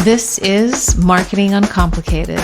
This is Marketing Uncomplicated.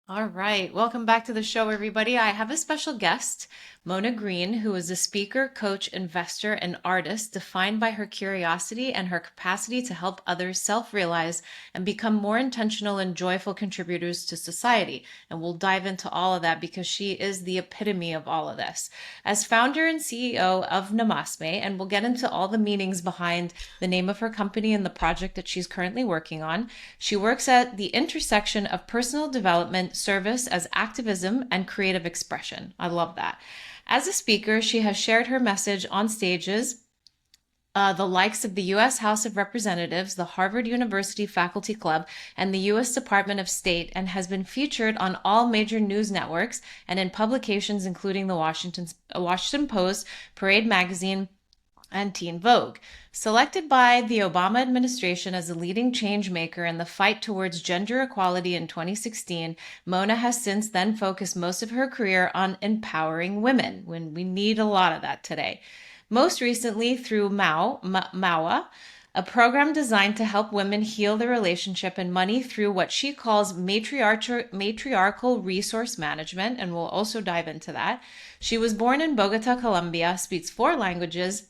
All right, welcome back to the show, everybody. I have a special guest, Monagreen, who is a speaker, coach, investor, and artist defined by her curiosity and her capacity to help others self-realize and become more intentional and joyful contributors to society. And we'll dive into all of that because she is the epitome of all of this. As founder and CEO of Namasme, and we'll get into all the meanings behind the name of her company and the project that she's currently working on, she works at the intersection of personal development, service as activism, and creative expression. I love that. As a speaker, she has shared her message on stages, the likes of the U.S. House of Representatives, the Harvard University Faculty Club, and the U.S. Department of State, and has been featured on all major news networks and in publications including the Washington Post, Parade Magazine, and Teen Vogue. Selected by the Obama administration as a leading changemaker in the fight towards gender equality in 2016, Mona has since then focused most of her career on empowering women, when we need a lot of that today. Most recently through Maua, a program designed to help women heal their relationship and money through what she calls matriarchal resource management, and we'll also dive into that. She was born in Bogota, Colombia, speaks 4 languages,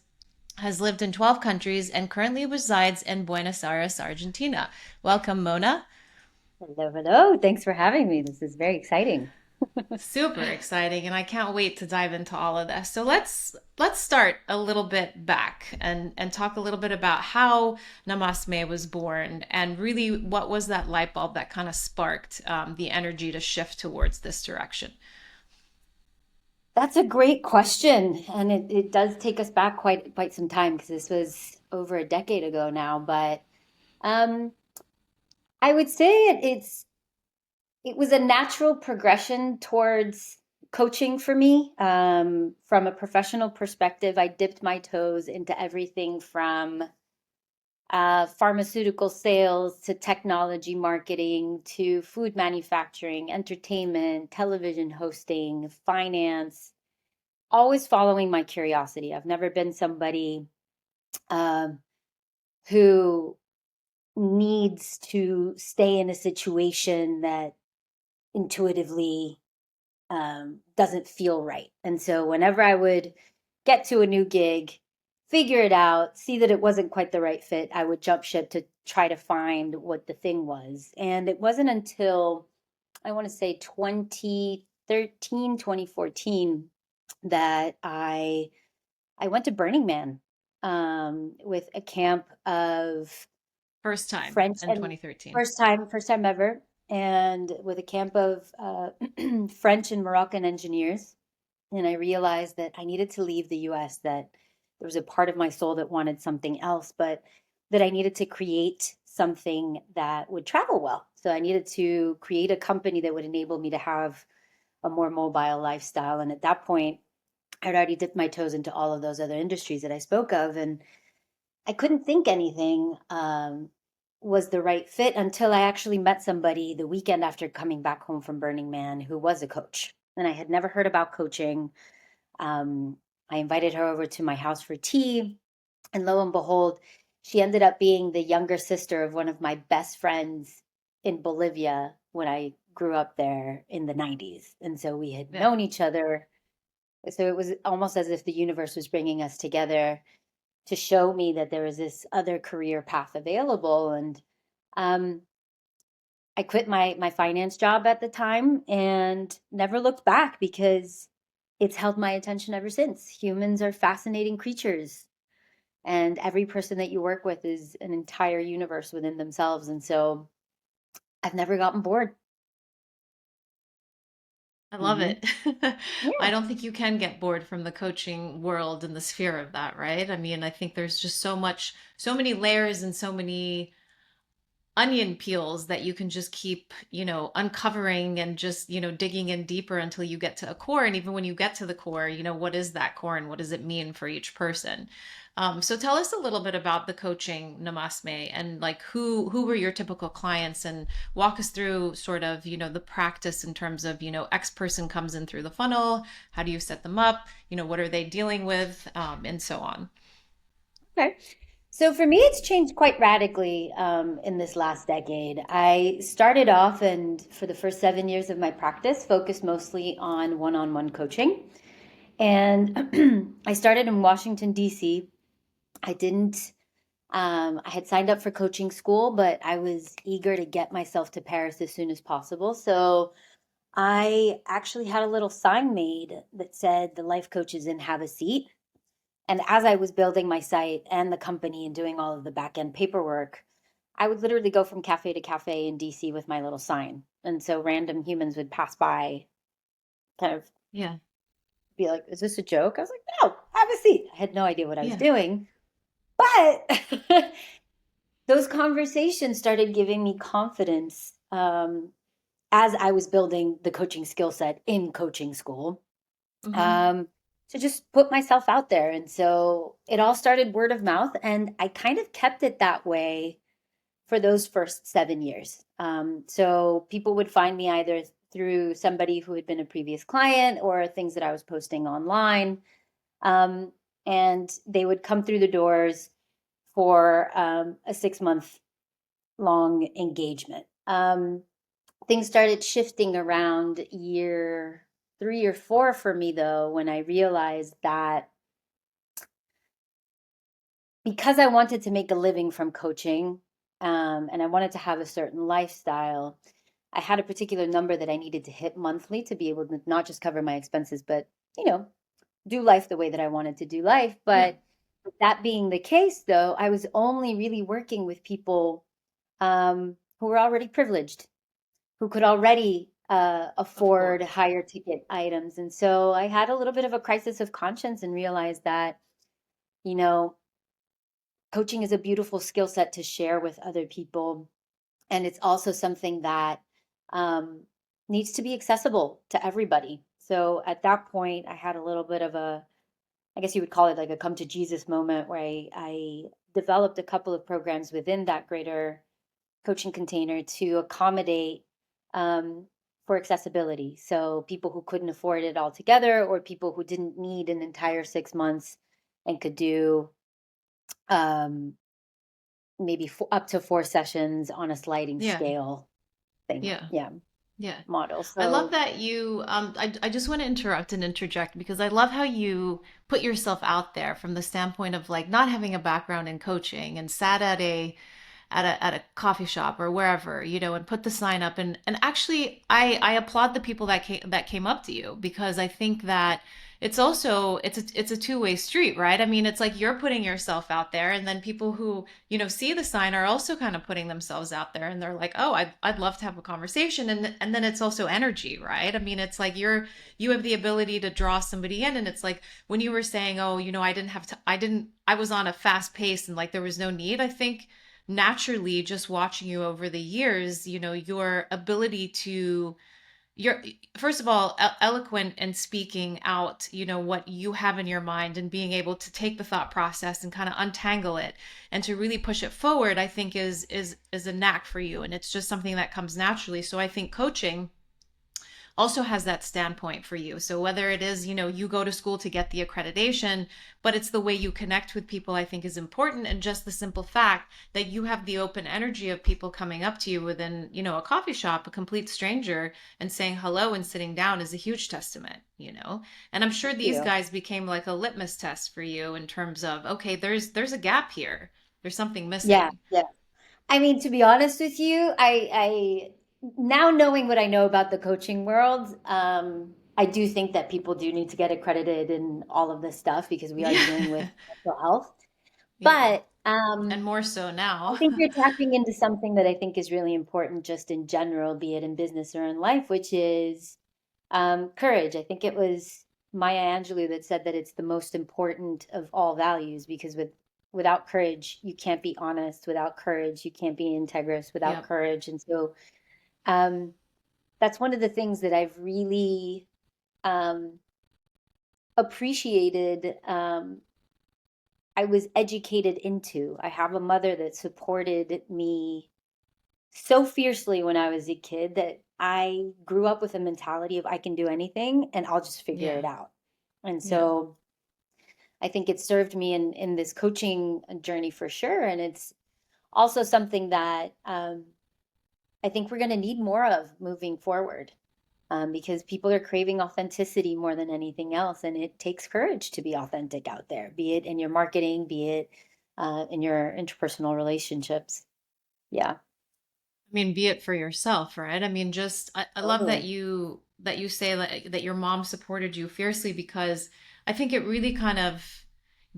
has lived in 12 countries, and currently resides in Buenos Aires, Argentina. Welcome, Mona. Hello, hello. Thanks for having me. This is very exciting. Super exciting, and I can't wait to dive into all of this. So let's start a little bit back and talk a little bit about how Namasme was born, and really what was that light bulb that kind of sparked the energy to shift towards this direction. That's a great question. And it does take us back quite some time because this was over a decade ago now. But um, I would say it was a natural progression towards coaching for me. From a professional perspective, I dipped my toes into everything from pharmaceutical sales to technology marketing to food manufacturing, entertainment, television hosting, finance, always following my curiosity. I've never been somebody um, who needs to stay in a situation that intuitively doesn't feel right. And so whenever I would get to a new gig, figure it out, see that it wasn't quite the right fit, I would jump ship to try to find what the thing was. And it wasn't until I want to say 2013, 2014 that I went to Burning Man with a camp of First time French in and 2013. first time ever, and with a camp of French and Moroccan engineers. And I realized that I needed to leave the US, that there was a part of my soul that wanted something else, but that I needed to create something that would travel well. So I needed to create a company that would enable me to have a more mobile lifestyle. And at that point, I'd already dipped my toes into all of those other industries that I spoke of. And I couldn't think anything was the right fit until I actually met somebody the weekend after coming back home from Burning Man who was a coach. And I had never heard about coaching. Um, I invited her over to my house for tea. And lo and behold, she ended up being the younger sister of one of my best friends in Bolivia when I grew up there in the 90s. And so we had Yeah. known each other. So it was almost as if the universe was bringing us together to show me that there was this other career path available. And um, I quit my finance job at the time and never looked back because it's held my attention ever since. Humans are fascinating creatures, and every person that you work with is an entire universe within themselves. And so I've never gotten bored. I love Hmm. it. I Yeah. don't think you can get bored from the coaching world and the sphere of that, right? I mean, I think there's just so many layers and so many onion peels that you can just keep, uncovering and just, digging in deeper until you get to a core. And even when you get to the core, what is that core and what does it mean for each person? So tell us a little bit about the coaching Namasme, and like who were your typical clients, and walk us through sort of, the practice in terms of, X person comes in through the funnel. How do you set them up? What are they dealing with? And so on. Okay. So for me, it's changed quite radically in this last decade. I started off, and for the first 7 years of my practice, focused mostly on coaching. And I started in Washington, D.C. I didn't, I had signed up for coaching school, but I was eager to get myself to Paris as soon as possible. So I actually had a little sign made that said, "The life coach is in, have a seat." And as I was building my site and the company and doing all of the back end paperwork, I would literally go from cafe to cafe in DC with my little sign. And so random humans would pass by, kind of Yeah. be like, "Is this a joke?" I was like, "No, have a seat." I had no idea what I was Yeah. doing. But those conversations started giving me confidence as I was building the coaching skill set in coaching school. Hmm. um, to just put myself out there. And so it all started word of mouth, and I kind of kept it that way for those first 7 years. So people would find me either through somebody who had been a previous client or things that I was posting online. Um, and they would come through the doors for a 6 month long engagement. Things started shifting around year 3 or 4 for me, though, when I realized that because I wanted to make a living from coaching, and I wanted to have a certain lifestyle, I had a particular number that I needed to hit monthly to be able to not just cover my expenses, but, you know, do life the way that I wanted to do life. Yeah. But that being the case, though, I was only really working with people who were already privileged, who could already Of afford course. higher ticket items. And so I had a little bit of a crisis of conscience and realized that, you know, coaching is a beautiful skill set to share with other people. And it's also something that um, needs to be accessible to everybody. So at that point, I had a little bit of a, I guess you would call it like a come to Jesus moment, where I developed a couple of programs within that greater coaching container to accommodate um, for accessibility. So people who couldn't afford it altogether, or people who didn't need an entire 6 months and could do um, maybe up to 4 sessions on a sliding Yeah. scale thing. Yeah. Yeah, Yeah. model. I love So that you, I just want to interrupt and interject because I love how you put yourself out there from the standpoint of like not having a background in coaching and sat at a coffee shop or wherever, and put the sign up. And actually I applaud the people that came up to you, because I think that it's a two-way street, right? I mean, it's like you're putting yourself out there, and then people who, see the sign are also kind of putting themselves out there, and they're like, "Oh, I'd love to have a conversation." And then it's also energy, right? I mean, it's like you have the ability to draw somebody in, and it's like when you were saying, "Oh, I didn't have to I was on a fast pace and like there was no need." I think naturally, just watching you over the years, your ability to, you're first of all eloquent and speaking out, what you have in your mind, and being able to take the thought process and kind of untangle it and to really push it forward, I think is a knack for you, and it's just something that comes naturally. So I think coaching also has that standpoint for you. So whether it is, you go to school to get the accreditation, but it's the way you connect with people, I think is important. And just the simple fact that you have the open energy of people coming up to you within, a coffee shop, a complete stranger, and saying hello and sitting down is a huge testament. And I'm sure thank these you. guys became like a litmus test for you in terms of, okay, there's a gap here. There's something Yeah, missing. yeah. I mean, to be honest with you, I now knowing what I know about the coaching world, I do think that people do need to get accredited and all of this stuff because we are Yeah. dealing with mental health. Yeah. But And more so I now. think you're tapping into something that I think is really important just in general, be it in business or in life, which is courage. I think it was Maya Angelou that said that it's the most important of all values, because without courage, you can't be honest. Without courage, you can't be integrous. Without Yep. courage. And so um, that's one of the things that I've really um, appreciated. I was educated into. I have a mother that supported me so fiercely when I was a kid that I grew up with a mentality of I can do anything and I'll just figure Yeah. it out. And Yeah. so I think it served me in this coaching journey for sure. And it's also something that I think we're going to need more of moving forward, because people are craving authenticity more than anything else. And it takes courage to be authentic out there, be it in your marketing, be it in your interpersonal relationships. Yeah, I mean, be it for yourself, right? I mean, just I love that totally. you say that your mom supported you fiercely, because I think it really kind of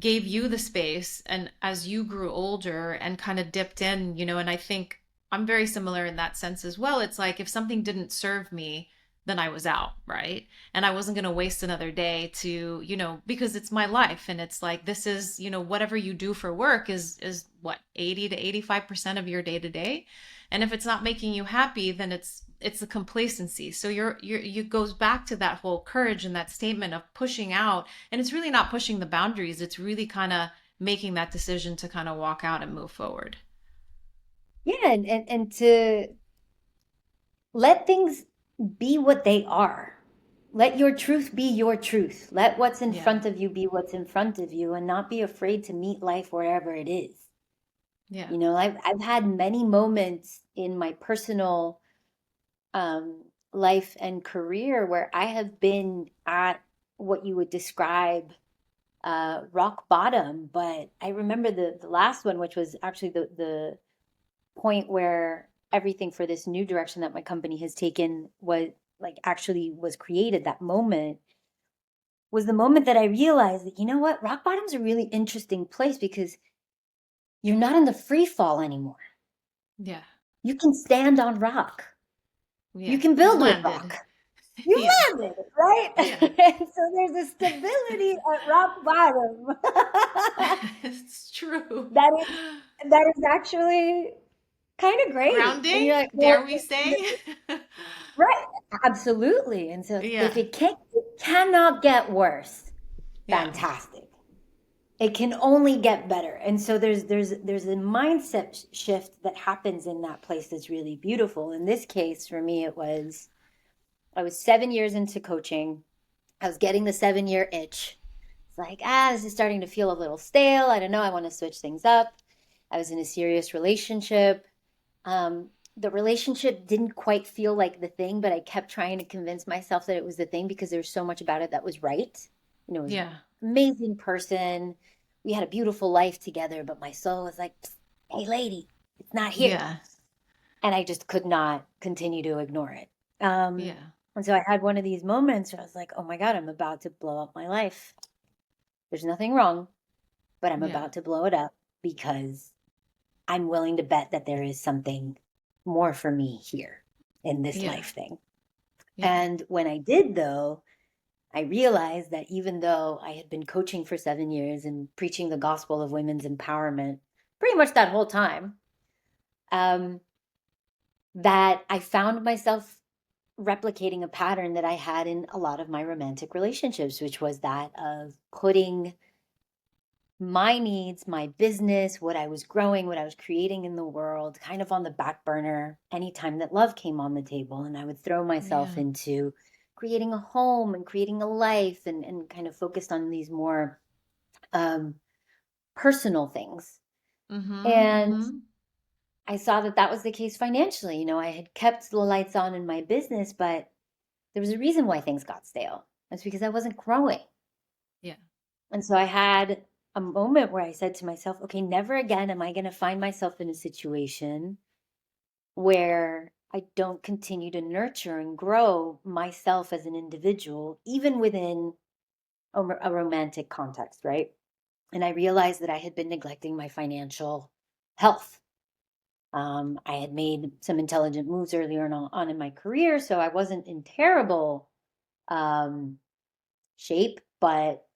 gave you the space, and as you grew older and kind of dipped in, and I think I'm very similar in that sense as well. It's like if something didn't serve me, then I was out, right? And I wasn't going to waste another day to, because it's my life, and it's like this is, whatever you do for work is what, 80 to 85% of your day to day. And if it's not making you happy, then it's the complacency. So you goes back to that whole courage and that statement of pushing out. And it's really not pushing the boundaries. It's really kind of making that decision to kind of walk out and move forward. Yeah, and to let things be what they are. Let your truth be your truth. Let what's in Yeah. front of you be what's in front of you, and not be afraid to meet life wherever it is. Yeah. You know, I've had many moments in my personal life and career where I have been at what you would describe rock bottom. But I remember the last one, which was actually the point where everything for this new direction that my company has taken was like actually was created. That moment was the moment that I realized that, you know what, rock bottom's a really interesting place because you're not in the free fall anymore. Yeah. You can stand on rock. You Yeah. can You've build with landed. rock. You Yeah. landed, right? Yeah. And so there's a stability at rock bottom It's true. that is that is actually kind of great. And Grounding, you're like, well, dare we say? right, absolutely. And so Yeah. if it cannot get worse, Yeah. fantastic. It can only get better. And so there's a mindset shift that happens in that place that's really beautiful. In this case, for me, I was 7 years into coaching. I was getting the 7 year itch. It's like, this is starting to feel a little stale. I don't know. I want to switch things up. I was in a serious relationship. The relationship didn't quite feel like the thing, but I kept trying to convince myself that it was the thing because there's so much about it that was right. You know, it was an Yeah. amazing person. We had a beautiful life together, but my soul was like, hey, lady, it's not here. Yeah. And I just could not continue to ignore it. Um, Yeah. and so I had one of these moments where I was like, oh my God, I'm about to blow up my life. There's nothing wrong, but I'm Yeah. about to blow it up because I'm willing to bet that there is something more for me here in this Yeah. life thing. Yeah. And when I did, though, I realized that even though I had been coaching for 7 years and preaching the gospel of women's empowerment pretty much that whole time, um, that I found myself replicating a pattern that I had in a lot of my romantic relationships, which was that of putting my needs, my business, what I was growing, what I was creating in the world, kind of on the back burner anytime that love came on the table. And I would throw myself Yeah. into creating a home and creating a life and kind of focused on these more um, personal things. Mm-hmm. And Mm-hmm. I saw that that was the case financially. You know, I had kept the lights on in my business, but there was a reason why things got stale. It's because I wasn't growing. Yeah. And so I had a moment where I said to myself, okay, never again am I going to find myself in a situation where I don't continue to nurture and grow myself as an individual, even within a romantic context, right? And I realized that I had been neglecting my financial health. I had made some intelligent moves earlier on in my career, so I wasn't in terrible um, shape, but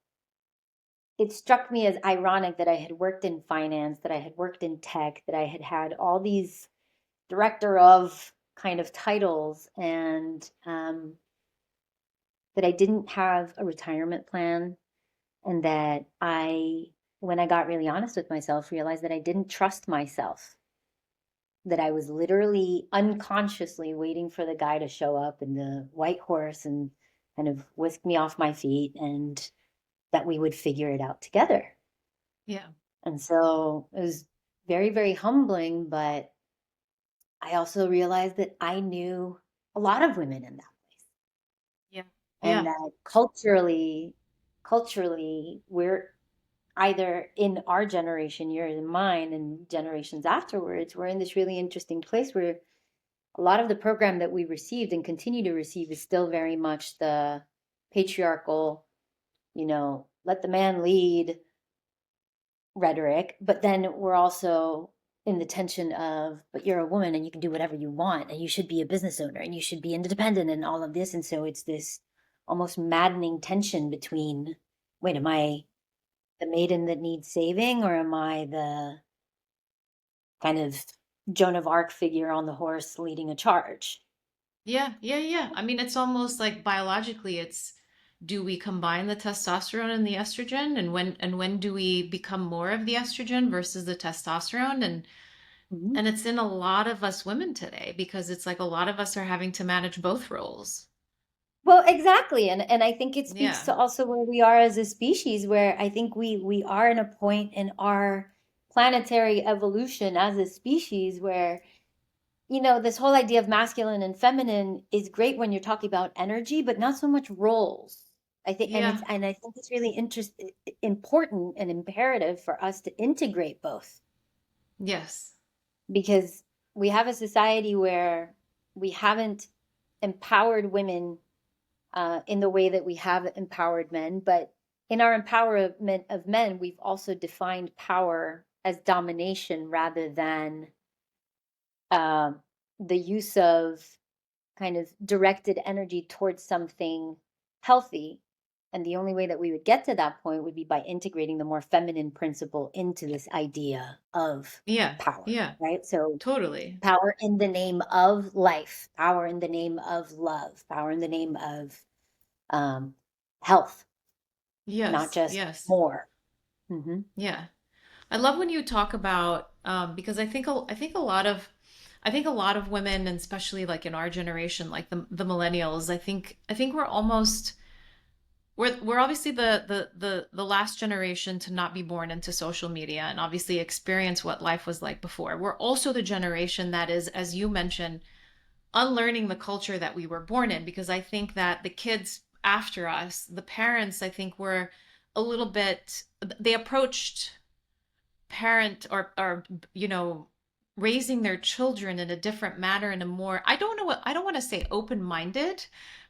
it struck me as ironic that I had worked in finance, that I had worked in tech, that I had had all these director of kind of titles, and that I didn't have a retirement plan, and that when I got really honest with myself, realized that I didn't trust myself, that I was literally unconsciously waiting for the guy to show up in the white horse and kind of whisk me off my feet and that we would figure it out together. Yeah. And so it was very, very humbling, but I also realized that I knew a lot of women in that place, Yeah. and Yeah. that culturally, we're either in our generation, yours and mine, and generations afterwards, we're in this really interesting place where a lot of the program that we received and continue to receive is still very much the patriarchal, let the man lead rhetoric. But then we're also in the tension of, but you're a woman and you can do whatever you want and you should be a business owner and you should be independent and all of this. And so it's this almost maddening tension between, wait, am I the maiden that needs saving, or am I the kind of Joan of Arc figure on the horse leading a charge? Yeah. Yeah. Yeah. I mean, it's almost like biologically, it's do we combine the testosterone and the estrogen, and when do we become more of the estrogen versus the testosterone? Mhm. And it's in a lot of us women today because it's like a lot of us are having to manage both roles. Well, exactly. And I think it speaks Yeah. to also where we are as a species, where I think we are in a point in our planetary evolution as a species where, this whole idea of masculine and feminine is great when you're talking about energy, but not so much roles. I think, Yeah. and I think it's really important and imperative for us to integrate both, Yes. because we have a society where we haven't empowered women in the way that we have empowered men. But in our empowerment of men, we've also defined power as domination rather than um, the use of kind of directed energy towards something healthy. And the only way that we would get to that point would be by integrating the more feminine principle into this idea of Yeah. power, Yeah. right? So Totally. power in the name of life, power in the name of love, power in the name of um, health, not Yes. just Yes. more. Mm-hmm. Yeah. I love when you talk about because I think a lot of women, and especially like in our generation, like the millennials, I think we're obviously the last generation to not be born into social media and obviously experience what life was like before. We're also the generation that is, as you mentioned, unlearning the culture that we were born in, because I think that the kids after us, the parents, I think were a little bit, they approached parent or raising their children in a different manner, in a more, I don't want to say open-minded,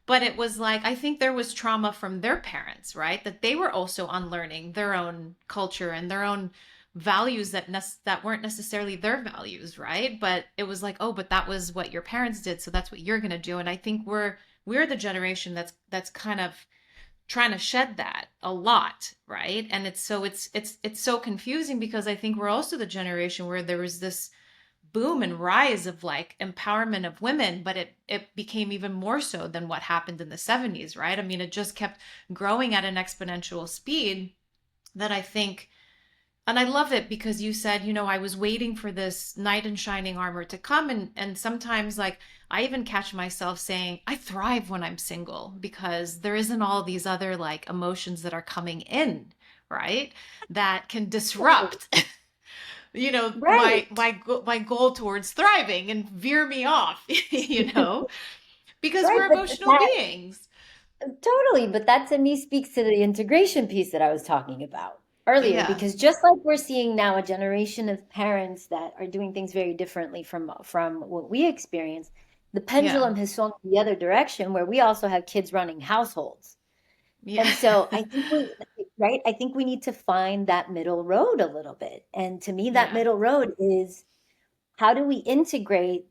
but it was like I think there was trauma from their parents, right, that they were also unlearning their own culture and their own values that weren't necessarily their values, right? But it was like, oh, but that was what your parents did, so that's what you're going to do. And I think we're the generation that's kind of trying to shed that a lot, right? And it's so confusing because I think we're also the generation where there was this boom and rise of like empowerment of women, but it became even more so than what happened in the 70s, right? I mean, it just kept growing at an exponential speed that I think, and I love it because you said, I was waiting for this knight in shining armor to come. And sometimes like I even catch myself saying, I thrive when I'm single because there isn't all these other like emotions that are coming in, right? That can disrupt, Right, my goal towards thriving and veer me off, because right. we're But emotional that beings. totally, but that to me speaks to the integration piece that I was talking about earlier, Yeah. because just like we're seeing now a generation of parents that are doing things very differently from what we experienced, the Yeah. pendulum has swung the other direction where we also have kids running households. Yeah. And so I think right, I think we need to find that middle road a little bit. And to me, that Yeah. middle road is, how do we integrate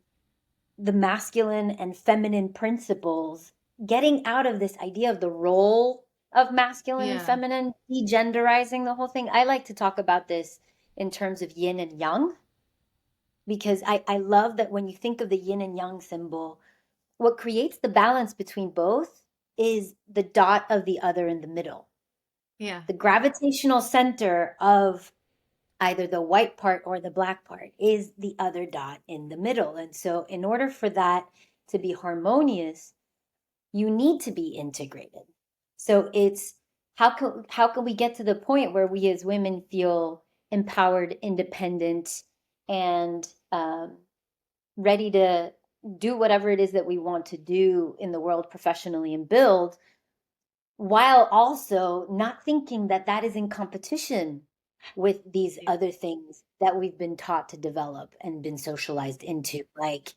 the masculine and feminine principles, getting out of this idea of the role of masculine and Yeah. feminine, degenderizing the whole thing. I like to talk about this in terms of yin and yang, because I love that when you think of the yin and yang symbol, what creates the balance between both is the dot of the other in the middle. Yeah. The gravitational center of either the white part or the black part is the other dot in the middle. And so, in order for that to be harmonious, you need to be integrated. So, it's how can we get to the point where we as women feel empowered, independent, and ready to do whatever it is that we want to do in the world professionally and build, while also not thinking that that is in competition with these other things that we've been taught to develop and been socialized into, like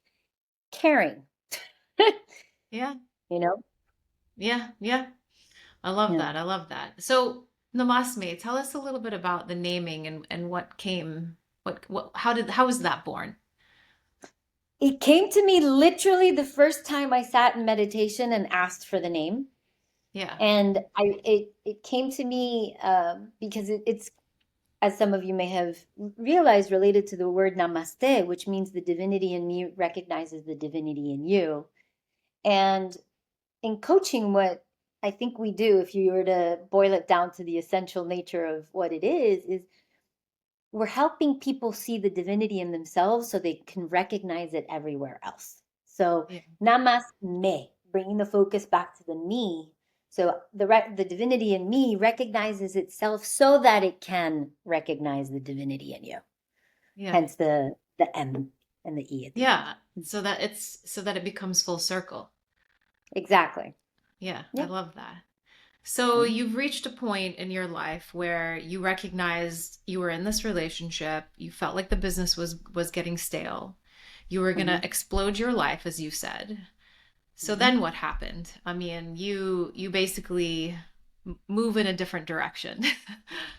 caring, Yeah. you know? Yeah. Yeah. I love Yeah. that. I love that. So, Namasme, tell us a little bit about the naming and what came, how was that born? It came to me literally the first time I sat in meditation and asked for the name. Yeah. And it came to me because it's, as some of you may have realized, related to the word namaste, which means the divinity in me recognizes the divinity in you. And in coaching, what I think we do, if you were to boil it down to the essential nature of what it is we're helping people see the divinity in themselves so they can recognize it everywhere else. So Yeah. namaste, bringing the focus back to the me. So the divinity in me recognizes itself so that it can recognize the divinity in you. Yeah. Hence the M and the E at the end. Yeah. So that it becomes full circle. Exactly. Yeah. I Yeah. love that. So Yeah. you've reached a point in your life where you recognized you were in this relationship, you felt like the business was getting stale. You were going Mm-hmm. to explode your life, as you said. So Mm-hmm. then what happened? I mean, you basically move in a different direction.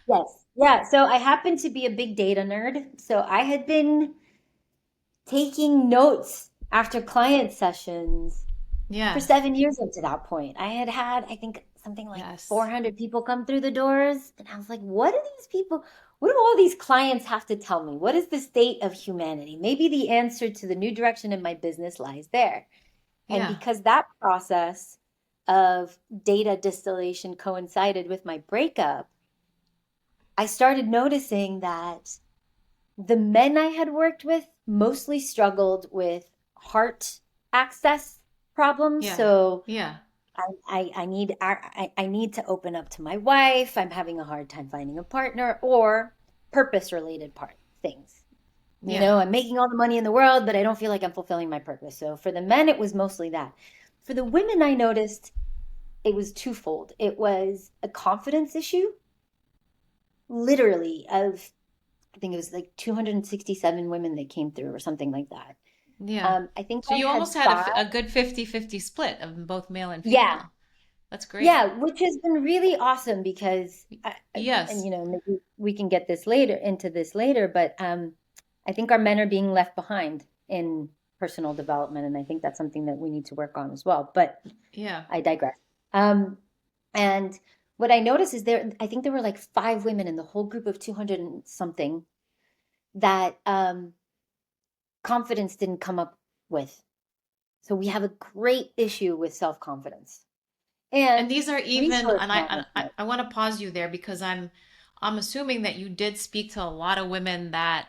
Yes. Yeah. So I happen to be a big data nerd. So I had been taking notes after client sessions for Yeah. 7 years up to that point. I had I think, something like Yes. 400 people come through the doors. And I was like, what do all these clients have to tell me? What is the state of humanity? Maybe the answer to the new direction in my business lies there. And Yeah. because that process of data distillation coincided with my breakup, I started noticing that the men I had worked with mostly struggled with heart access problems. Yeah. So Yeah. I need to open up to my wife. I'm having a hard time finding a partner, or purpose related things. Yeah. I'm making all the money in the world, but I don't feel like I'm fulfilling my purpose. So for the men, it was mostly that. For the women, I noticed it was twofold. It was a confidence issue, literally, of I think it was like 267 women that came through or something like that. Yeah. I think So I you had almost had five. a good 50-50 split of both male and Yeah, female. That's great. yeah, which has been really awesome because, and Yes. maybe we can get into this later, but I think our men are being left behind in personal development, and I think that's something that we need to work on as well. But Yeah. I digress. Um, and what I noticed is I think there were like five women in the whole group of 200 and something that confidence didn't come up with. So we have a great issue with self-confidence And and these are even, resource and management. I want to pause you there because I'm assuming that you did speak to a lot of women that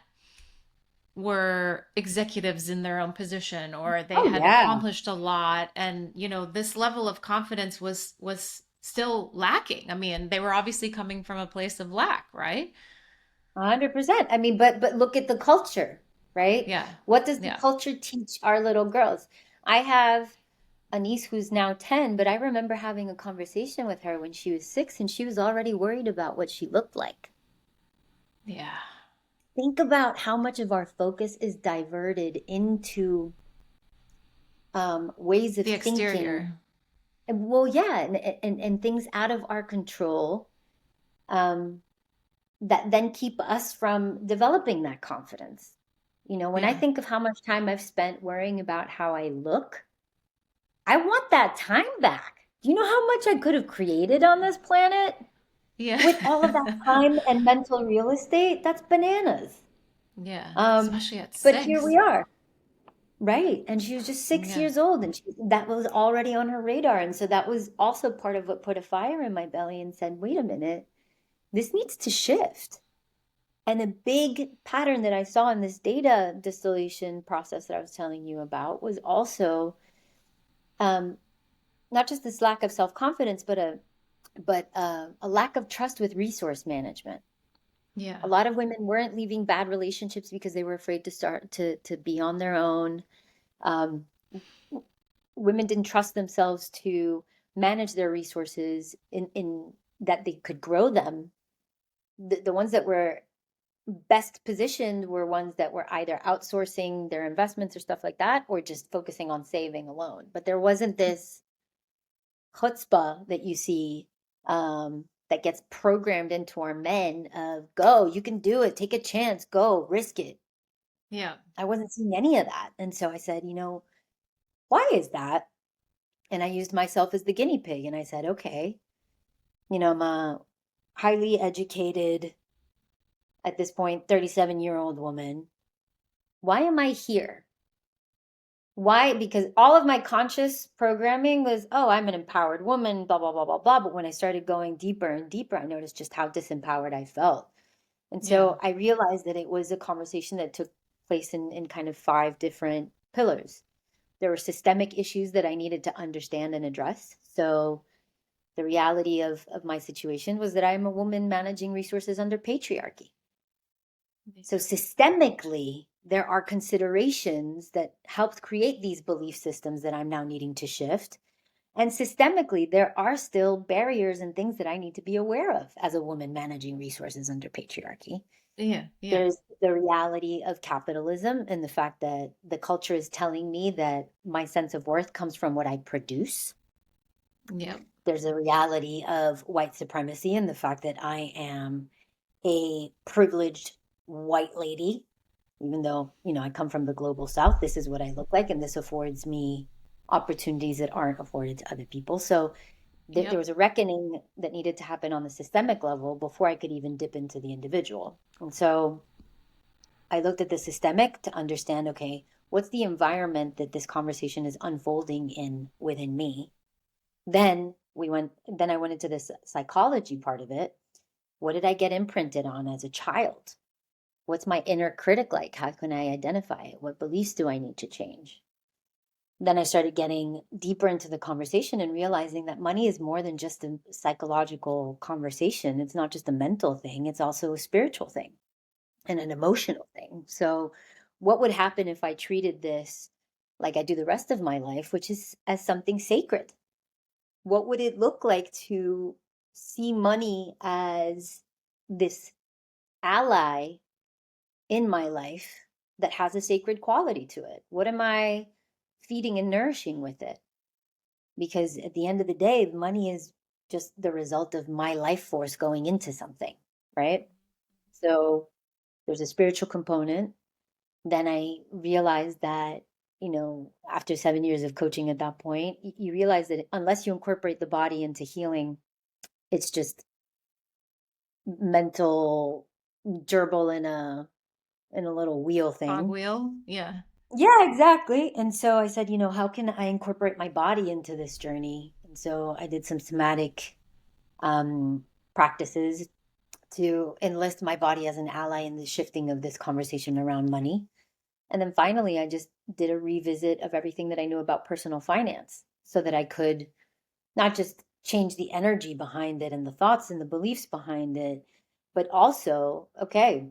were executives in their own position or they Oh had yeah, accomplished a lot, and this level of confidence was still lacking. I mean, they were obviously coming from a place of lack, right? 100%. I mean, but look at the culture, right? Yeah. What does the Yeah. culture teach our little girls? I have a niece who's now 10, but I remember having a conversation with her when she was 6 and she was already worried about what she looked like. Yeah. Think about how much of our focus is diverted into ways of The thinking. exterior. Well, yeah, and things out of our control, um, that then keep us from developing that confidence. When I Yeah. think of how much time I've spent worrying about how I look, I want that time back. Do you know how much I could have created on this planet Yeah. with all of that time and mental real estate? That's bananas. Yeah. Um, Especially at but here we 6. are, right? And she was just six Yeah. years old, and that was already on her radar. And so that was also part of what put a fire in my belly and said, wait a minute, this needs to shift. And a big pattern that I saw in this data distillation process that I was telling you about was also not just this lack of self-confidence, but a but a lack of trust with resource management. Yeah. A lot of women weren't leaving bad relationships because they were afraid to start to be on their own. Um, Women didn't trust themselves to manage their resources in that they could grow them. The ones that were best positioned were ones that were either outsourcing their investments or stuff like that, or just focusing on saving alone. But there wasn't this chutzpah that you see, that gets programmed into our men of go, you can do it, take a chance, go, risk it. Yeah. I wasn't seeing any of that. And so I said, why is that? And I used myself as the guinea pig. And I said, okay, I'm a highly educated, at this point, 37-year-old woman. Why am I here? Why? Because all of my conscious programming was, oh, I'm an empowered woman, blah, blah, blah, blah, blah. But when I started going deeper and deeper, I noticed just how disempowered I felt. And Yeah. so I realized that it was a conversation that took place in kind of 5 different pillars. There were systemic issues that I needed to understand and address. So the reality of my situation was that I'm a woman managing resources under patriarchy. So systemically, there are considerations that helped create these belief systems that I'm now needing to shift. And systemically, there are still barriers and things that I need to be aware of as a woman managing resources under patriarchy. Yeah. Yeah. There's the reality of capitalism and the fact that the culture is telling me that my sense of worth comes from what I produce. Yeah. There's a reality of white supremacy and the fact that I am a privileged white lady, even though, I come from the global south. This is what I look like, and this affords me opportunities that aren't afforded to other people. So there Yep. was a reckoning that needed to happen on the systemic level before I could even dip into the individual. And so I looked at the systemic to understand, okay, what's the environment that this conversation is unfolding in within me? Then I went into this psychology part of it. What did I get imprinted on as a child? What's my inner critic like? How can I identify it? What beliefs do I need to change? Then I started getting deeper into the conversation and realizing that money is more than just a psychological conversation. It's not just a mental thing, it's also a spiritual thing and an emotional thing. So, what would happen if I treated this like I do the rest of my life, which is as something sacred? What would it look like to see money as this ally in my life that has a sacred quality to it? What am I feeding and nourishing with it? Because at the end of the day, money is just the result of my life force going into something, right? So there's a spiritual component. Then I realized that, after 7 years of coaching at that point, you realize that unless you incorporate the body into healing, it's just mental gerbil in a little wheel thing. Cogwheel. Yeah. Yeah, exactly. And so I said, how can I incorporate my body into this journey? And so I did some somatic um, practices to enlist my body as an ally in the shifting of this conversation around money. And then finally, I just did a revisit of everything that I knew about personal finance so that I could not just change the energy behind it and the thoughts and the beliefs behind it, but also, okay,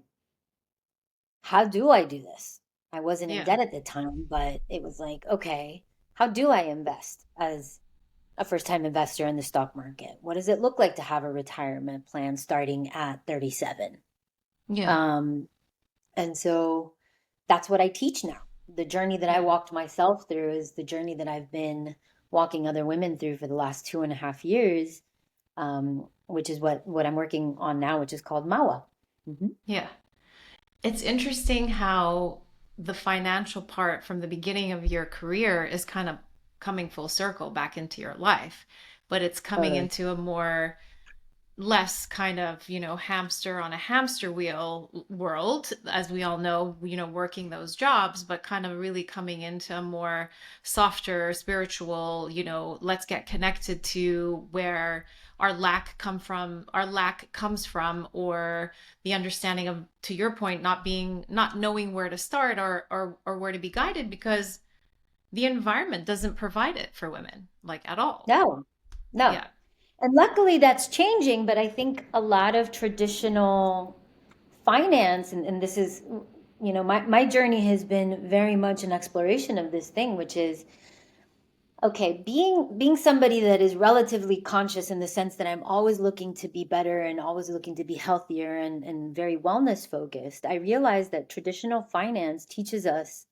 how do I do this? I wasn't in Yeah. debt at the time, but it was like, okay, how do I invest as a first time investor in the stock market? What does it look like to have a retirement plan starting at 37? Yeah. Um, and so that's what I teach now. The journey that I Yeah. walked myself through is the journey that I've been walking other women through for the last 2.5 years, which is what I'm working on now, which is called Maua. Hmm. Yeah. It's interesting how the financial part from the beginning of your career is kind of coming full circle back into your life, but it's coming Totally. into a more less kind of, hamster on a hamster wheel world, as we all know, working those jobs, but kind of really coming into a more softer, spiritual, let's get connected to where our lack comes from, or the understanding of, to your point, not knowing where to start or where to be guided because the environment doesn't provide it for women, like at all. No, no. Yeah. And luckily that's changing, but I think a lot of traditional finance, and this is, my journey has been very much an exploration of this thing, which is, okay, being somebody that is relatively conscious in the sense that I'm always looking to be better and always looking to be healthier and very wellness focused, I realized that traditional finance teaches us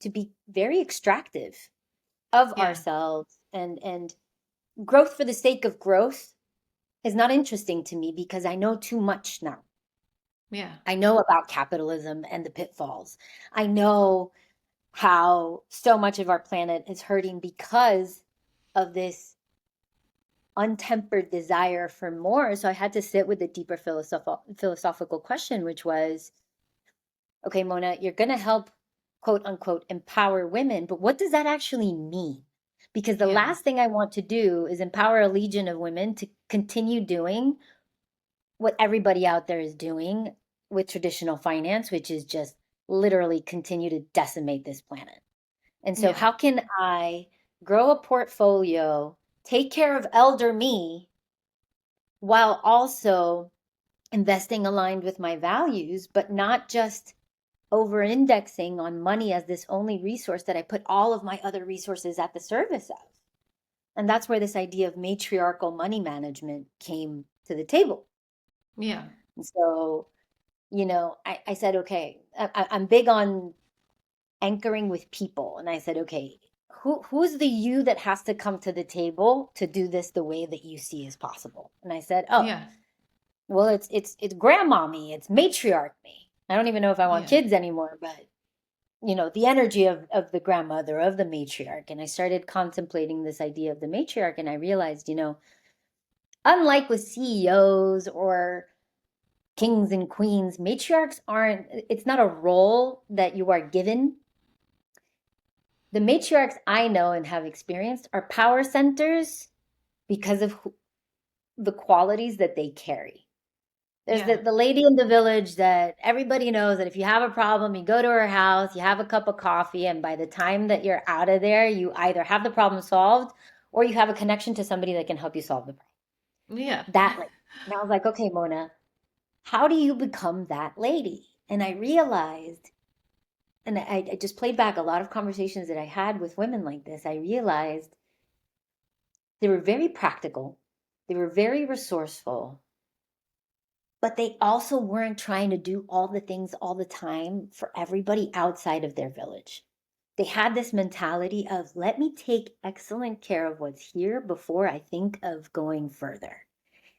to be very extractive of Yeah. ourselves, and growth for the sake of growth is not interesting to me because I know too much now. Yeah. I know about capitalism and the pitfalls. I know how so much of our planet is hurting because of this untempered desire for more. So I had to sit with a deeper philosophical question, which was, okay, Mona, you're going to help, quote unquote, empower women, but what does that actually mean? Because the Yeah. last thing I want to do is empower a legion of women to continue doing what everybody out there is doing with traditional finance, which is just literally continue to decimate this planet. And so, Yeah. how can I grow a portfolio, take care of elder me, while also investing aligned with my values, but not just over indexing on money as this only resource that I put all of my other resources at the service of? And that's where this idea of matriarchal money management came to the table. Yeah. And so, I said, okay, I'm big on anchoring with people. And I said, okay, who's the you that has to come to the table to do this the way that you see is possible? And I said, oh, Yeah. well, it's grandma me, it's matriarch me. I don't even know if I want Yeah. kids anymore, but the energy of the grandmother, of the matriarch. And I started contemplating this idea of the matriarch, and I realized, unlike with CEOs or kings and queens, matriarchs aren't, it's not a role that you are given. The matriarchs I know and have experienced are power centers because of the qualities that they carry. There's Yeah. the lady in the village that everybody knows that if you have a problem, you go to her house, you have a cup of coffee, and by the time that you're out of there, you either have the problem solved or you have a connection to somebody that can help you solve the problem. Yeah. That lady. And I was like, okay, Mona, how do you become that lady? And I realized, and I just played back a lot of conversations that I had with women like this. I realized they were very practical, they were very resourceful, but they also weren't trying to do all the things all the time for everybody outside of their village. They had this mentality of, let me take excellent care of what's here before I think of going further.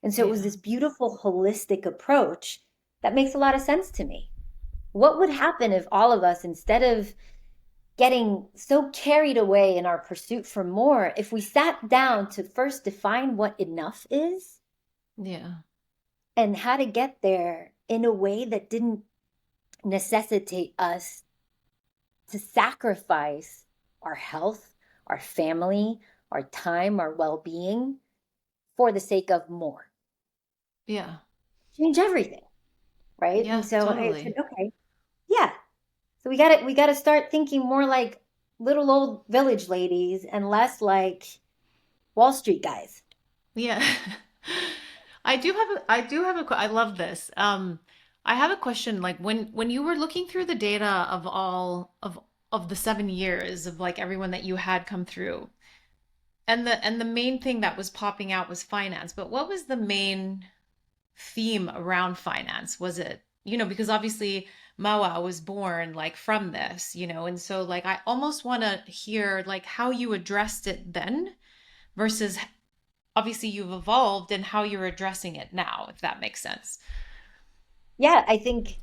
And so it was Yeah. this beautiful holistic approach that makes a lot of sense to me. What would happen if all of us, instead of getting so carried away in our pursuit for more, if we sat down to first define what enough is Yeah. and how to get there in a way that didn't necessitate us to sacrifice our health, our family, our time, our well being for the sake of more? Yeah. Change everything, right? And Yeah. so I said, Totally. okay, yeah. So we got to start thinking more like little old village ladies and less like Wall Street guys. Yeah. I love this. I have a question, like when you were looking through the data of all of the 7 years of like everyone that you had come through, and the main thing that was popping out was finance, but what was the main theme around finance? Was it, because obviously Maua was born like from this, and so like I almost want to hear like how you addressed it then versus obviously you've evolved and how you're addressing it now, if that makes sense. Yeah, I think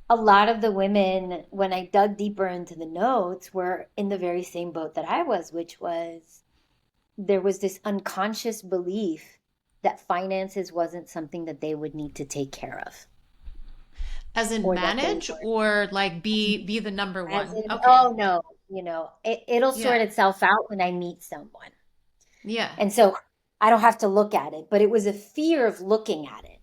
a lot of the women, when I dug deeper into the notes, were in the very same boat that I was, which was there was this unconscious belief that finances wasn't something that they would need to take care of, As in or that they manage were, or like be the number as one. in, Okay. oh no, it'll sort Yeah. itself out when I meet someone. Yeah. And so I don't have to look at it, but it was a fear of looking at it.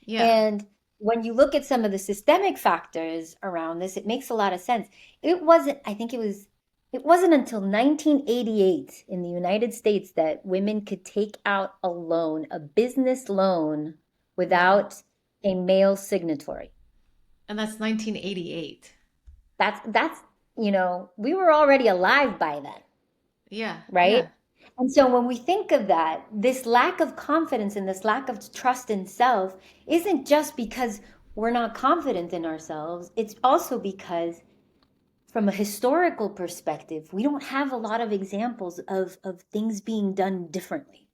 Yeah. And when you look at some of the systemic factors around this, it makes a lot of sense. It wasn't, I think it was It wasn't until 1988 in the United States that women could take out a loan, a business loan, Yeah. without a male signatory. And that's 1988. That's, we were already alive by then, Yeah. right? Yeah. And so when we think of that, this lack of confidence and this lack of trust in self isn't just because we're not confident in ourselves. It's also because from a historical perspective, we don't have a lot of examples of things being done differently.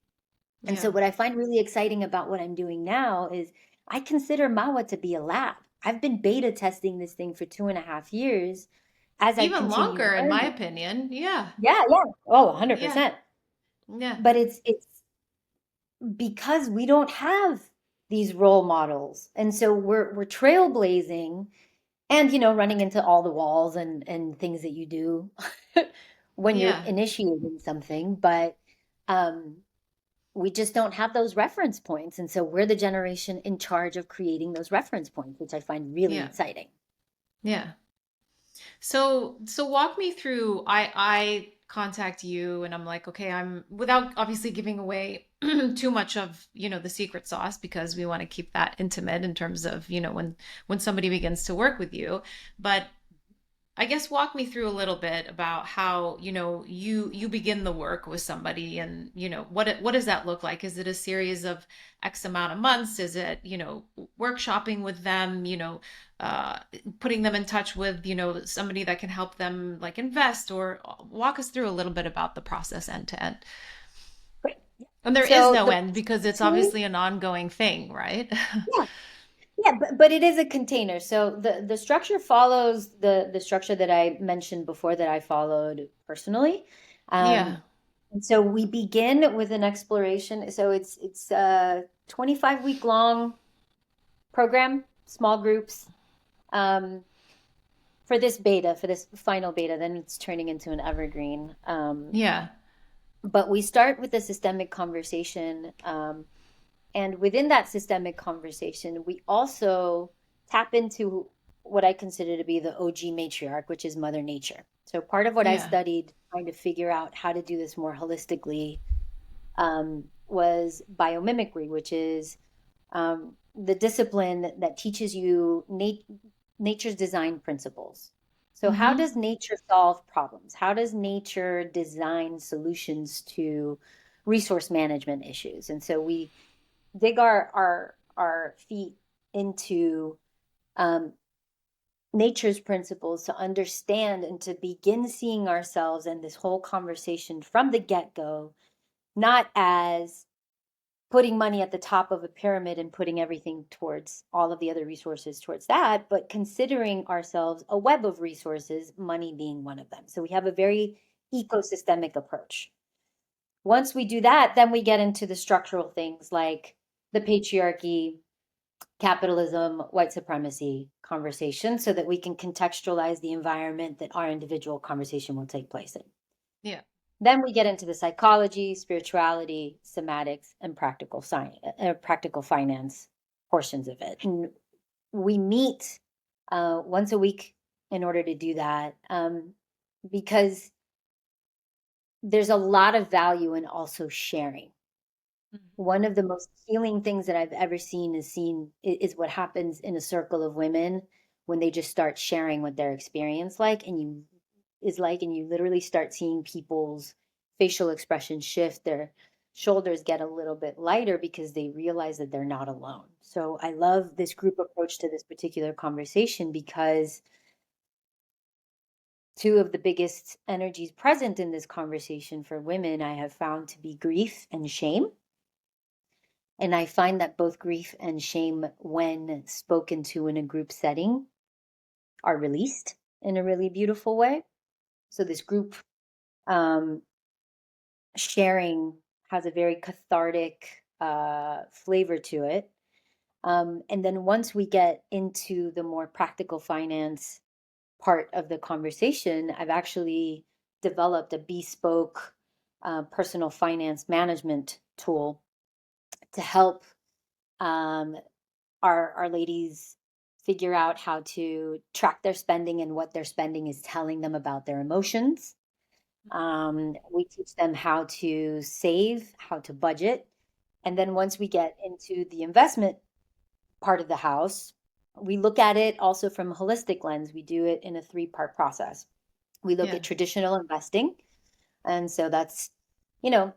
And so Yeah. what I find really exciting about what I'm doing now is I consider Maua to be a lab. I've been beta testing this thing for 2.5 years as I Even continue longer, in my learning. opinion. Yeah. Yeah, yeah. Oh, Yeah. 100%. Yeah. But it's because we don't have these role models. And so we're trailblazing and running into all the walls and things that you do when you're Yeah. initiating something, but um we just don't have those reference points. And so we're the generation in charge of creating those reference points, which I find really Yeah. exciting. Yeah. So walk me through. I contact you and I'm like, okay, I'm without obviously giving away too much of, the secret sauce because we want to keep that intimate in terms of, when somebody begins to work with you. But I guess walk me through a little bit about how, you begin the work with somebody and, what does that look like? Is it a series of X amount of months? Is it, workshopping with them, uh, putting them in touch with, somebody that can help them like invest or walk us through a little bit about the process end to end. Great. And there is So no the end because it's team, obviously an ongoing thing, right? yeah, yeah, but it is a container. So the structure follows the structure that I mentioned before that I followed personally. Um, Yeah. and so we begin with an exploration. So it's a 25-week long program, small groups. Um, for this final beta, then it's turning into an evergreen. Yeah. But we start with a systemic conversation. And within that systemic conversation, we also tap into what I consider to be the OG matriarch, which is Mother Nature. So part of what I Yeah. studied trying to figure out how to do this more holistically was biomimicry, which is the discipline that teaches you nature's design principles. So, how Mm-hmm. does nature solve problems? How does nature design solutions to resource management issues? And so we dig our feet into um, nature's principles to understand and to begin seeing ourselves and this whole conversation from the get go, not as putting money at the top of a pyramid and putting everything towards all of the other resources towards that, but considering ourselves a web of resources, money being one of them. So we have a very ecosystemic approach. Once we do that, then we get into the structural things like the patriarchy, capitalism, white supremacy conversation so that we can contextualize the environment that our individual conversation will take place in. Yeah. Then we get into the psychology, spirituality, somatics, and practical science, practical finance portions of it. And we meet once a week in order to do that because there's a lot of value in also sharing. One of the most healing things that I've ever seen is what happens in a circle of women when they just start sharing what their experience like, and you literally start seeing people's facial expression shift. Their shoulders get a little bit lighter because they realize that they're not alone. So I love this group approach to this particular conversation because two of the biggest energies present in this conversation for women I have found to be grief and shame. And I find that both grief and shame, when spoken to in a group setting, are released in a really beautiful way. So this group um, sharing has a very cathartic flavor to it. And then once we get into the more practical finance part of the conversation, I've actually developed a bespoke personal finance management tool to help um, our ladies figure out how to track their spending and what their spending is telling them about their emotions. We teach them how to save, how to budget. And then once we get into the investment part of the house, we look at it also from a holistic lens. We do it in a three-part process. We look Yeah. at traditional investing. And so that's,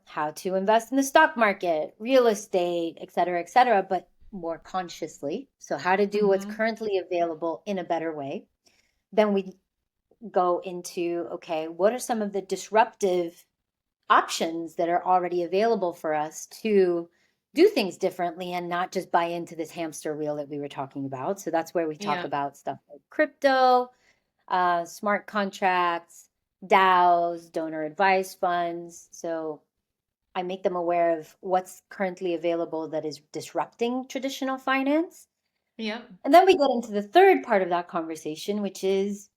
how to invest in the stock market, real estate, et cetera, but more consciously. So how to do what's Mm-hmm. currently available in a better way. Then we go into, okay, what are some of the disruptive options that are already available for us to do things differently and not just buy into this hamster wheel that we were talking about. So that's where we talk Yeah. about stuff like crypto, smart contracts, DAOs, donor advised funds. So I make them aware of what's currently available that is disrupting traditional finance. Yep. And then we get into the third part of that conversation, which is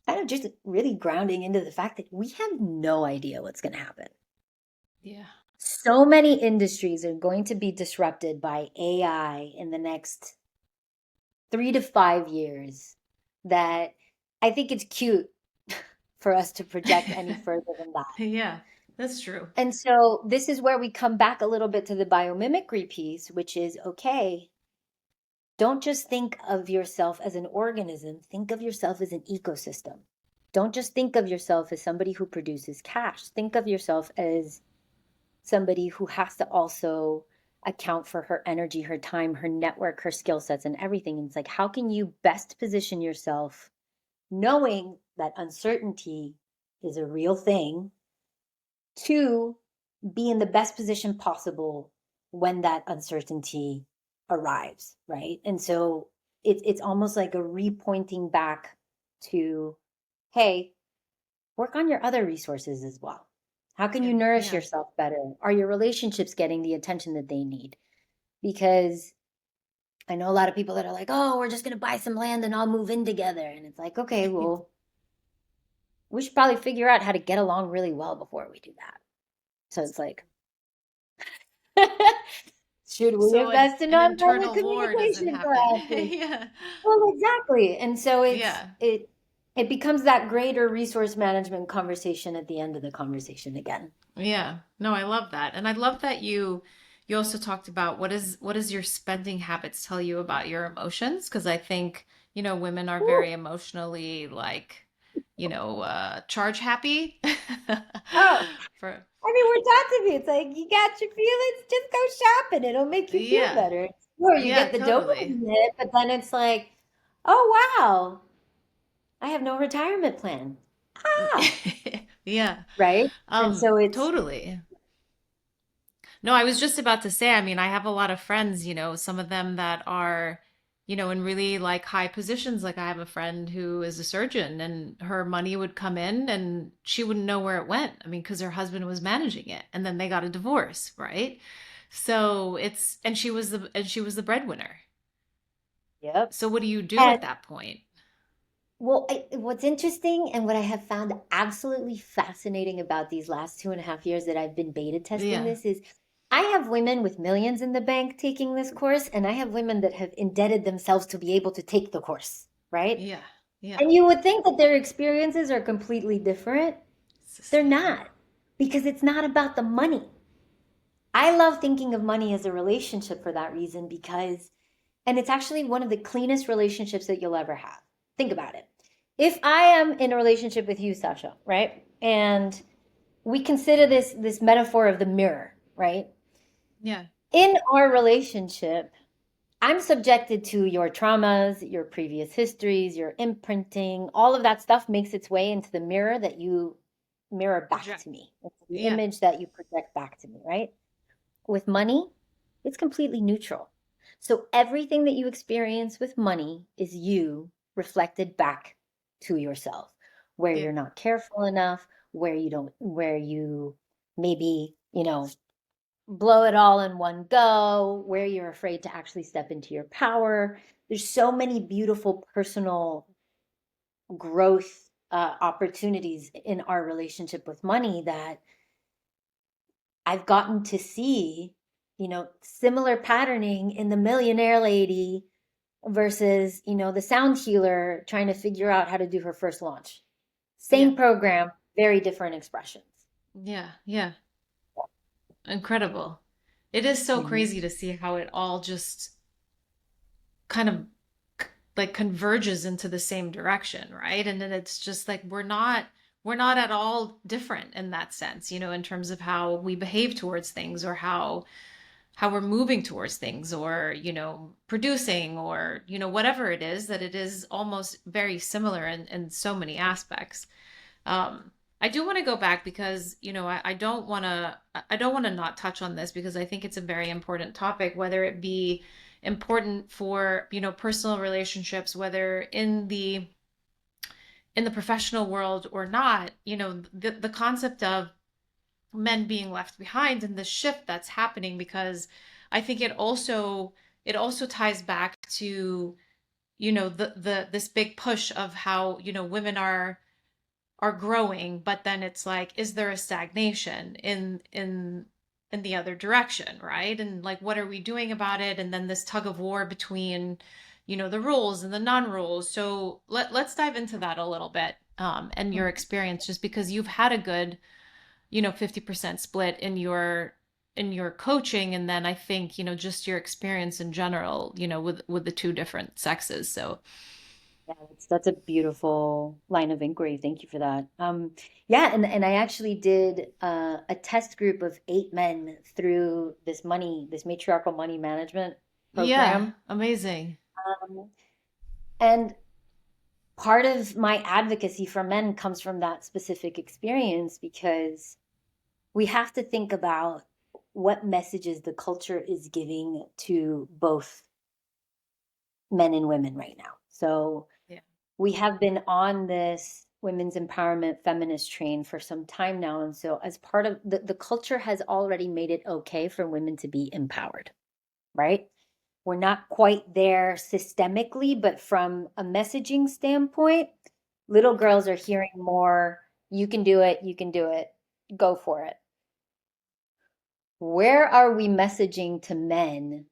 kind of just really grounding into the fact that we have no idea what's going to happen. Yeah. So many industries are going to be disrupted by AI in the next 3 to 5 years that I think it's cute for us to project any further than that. Yeah, that's true. And so this is where we come back a little bit to the biomimicry piece, which is okay, don't just think of yourself as an organism, think of yourself as an ecosystem. Don't just think of yourself as somebody who produces cash. Think of yourself as somebody who has to also account for her energy, her time, her network, her skill sets, and everything. And it's like, how can you best position yourself knowing that uncertainty is a real thing to be in the best position possible when that uncertainty arrives, right? And so it's almost like a repointing back to, hey, work on your other resources as well. How can you Yeah. nourish Yeah. yourself better? Are your relationships getting the attention that they need? Because I know a lot of people that are like, oh, we're just going to buy some land and all move in together. And it's like, okay, well, we should probably figure out how to get along really well before we do that. So it's like, should we So invest in an nonviolent internal war doesn't communication happen. classes? Yeah. Well, exactly. And so Yeah. it becomes that greater resource management conversation at the end of the conversation again. Yeah. No, I love that. And I love that you also talked about what is your spending habits tell you about your emotions? Because I think, women are Woo. very emotionally like, charge happy. Oh, For I mean, we're taught to be. It's like you got your feelings, just go shopping. It'll make you feel yeah. better. Sure, you Yeah, get the totally. dopamine hit, but then it's like, oh wow, I have no retirement plan. Ah, Yeah. right. And so it's Totally. No, I was just about to say, I mean, I have a lot of friends, some of them that are, in really like high positions. Like I have a friend who is a surgeon and her money would come in and she wouldn't know where it went. I mean, because her husband was managing it and then they got a divorce, right? So and she was the breadwinner. yep. So what do you do And at that point? well, what's interesting and what I have found absolutely fascinating about these last 2.5 years that I've been beta testing Yeah. this is I have women with millions in the bank taking this course, and I have women that have indebted themselves to be able to take the course, right? Yeah. Yeah. And you would think that their experiences are completely different. It's the They're same. not, because it's not about the money. I love thinking of money as a relationship for that reason, because, and it's actually one of the cleanest relationships that you'll ever have. Think about it. If I am in a relationship with you, Sasha, right? And we consider this metaphor of the mirror, right? Yeah. In our relationship, I'm subjected to your traumas, your previous histories, your imprinting, all of that stuff makes its way into the mirror that you mirror back Project. to me. It's the Yeah. image that you project back to me, right? With money, it's completely neutral. So everything that you experience with money is you reflected back to yourself, where Yeah. you're not careful enough, where you maybe, blow it all in one go, where you're afraid to actually step into your power. There's so many beautiful personal growth opportunities in our relationship with money that I've gotten to see, similar patterning in the millionaire lady versus, the sound healer trying to figure out how to do her first launch. Yeah. Same program, very different expressions. Yeah. Yeah. Incredible. It is so Mhm. crazy to see how it all just kind of like converges into the same direction, right? And then it's just like we're not at all different in that sense, in terms of how we behave towards things, or how we're moving towards things, or producing, or whatever it is, that it is almost very similar in so many aspects. I do want to go back because I don't want to not touch on this, because I think it's a very important topic, whether it be important for personal relationships, whether in the professional world or not. The concept of men being left behind, and the shift that's happening, because I think it also ties back to the this big push of how women are growing, but then it's like, is there a stagnation in the other direction, right? And like, what are we doing about it? And then this tug of war between the rules and the non-rules. So let's dive into that a little bit, and your experience, just because you've had a good 50% split in your coaching, and then I think just your experience in general with the two different sexes. So Yeah, that's a beautiful line of inquiry. Thank you for that. Yeah, and I actually did a test group of 8 men through this matriarchal money management yeah, program. amazing. Um, and part of my advocacy for men comes from that specific experience, because we have to think about what messages the culture is giving to both men and women right now. So Yeah. we have been on this women's empowerment feminist train for some time now. And so, as part of the culture has already made it okay for women to be empowered, right? We're not quite there systemically, but from a messaging standpoint, little girls are hearing more, you can do it, go for it. Where are we messaging to men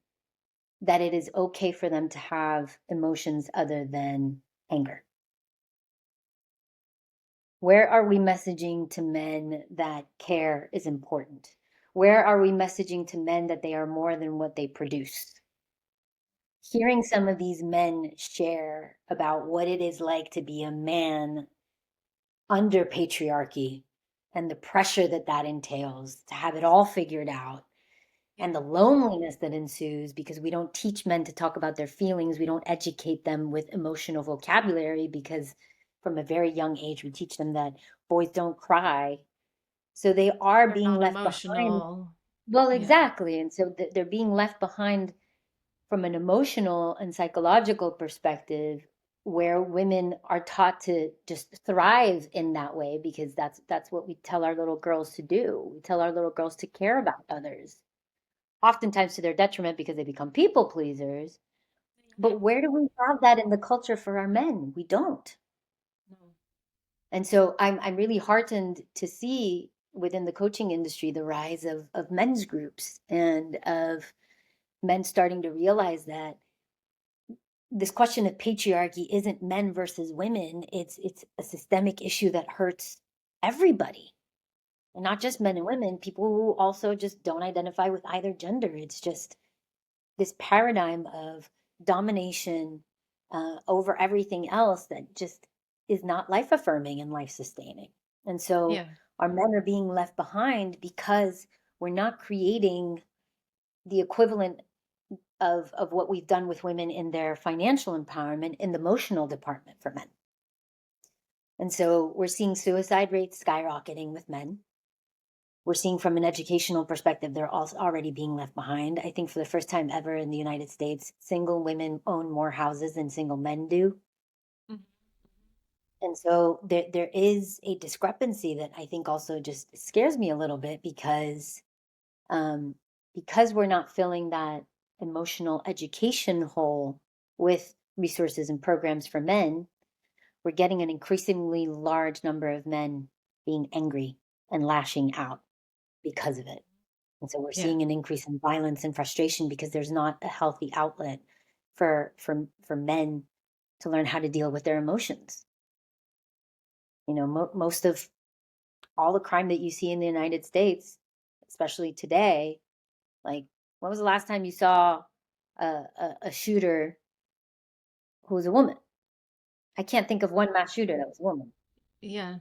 that it is okay for them to have emotions other than anger? Where are we messaging to men that care is important? Where are we messaging to men that they are more than what they produce? Hearing some of these men share about what it is like to be a man under patriarchy, and the pressure that that entails to have it all figured out, Yeah. and the loneliness that ensues because we don't teach men to talk about their feelings. We don't educate them with emotional vocabulary, because from a very young age, we teach them that boys don't cry. So they are They're being not left behind. emotional. Well, Yeah. exactly. And so they're being left behind from an emotional and psychological perspective, where women are taught to just thrive in that way, because that's what we tell our little girls to do. We tell our little girls to care about others, oftentimes to their detriment, because they become people pleasers. But where do we have that in the culture for our men? We don't. No. And so I'm really heartened to see within the coaching industry the rise of men's groups, and of men starting to realize that this question of patriarchy isn't men versus women. It's a systemic issue that hurts everybody, and not just men and women, people who also just don't identify with either gender. It's just this paradigm of domination over everything else that just is not life affirming and life sustaining. And so Yeah. our men are being left behind because we're not creating the equivalent of what we've done with women in their financial empowerment in the emotional department for men. And so we're seeing suicide rates skyrocketing with men. We're seeing from an educational perspective, they're also already being left behind. I think for the first time ever in the United States, single women own more houses than single men do. Mhm. And so there is a discrepancy that I think also just scares me a little bit, um, because we're not filling that emotional education hole with resources and programs for men. We're getting an increasingly large number of men being angry and lashing out because of it. And so we're Yeah. seeing an increase in violence and frustration because there's not a healthy outlet for men to learn how to deal with their emotions. Most of all the crime that you see in the United States, especially today, like, when was the last time you saw a shooter who was a woman? I can't think of one mass shooter that was a woman, Yeah,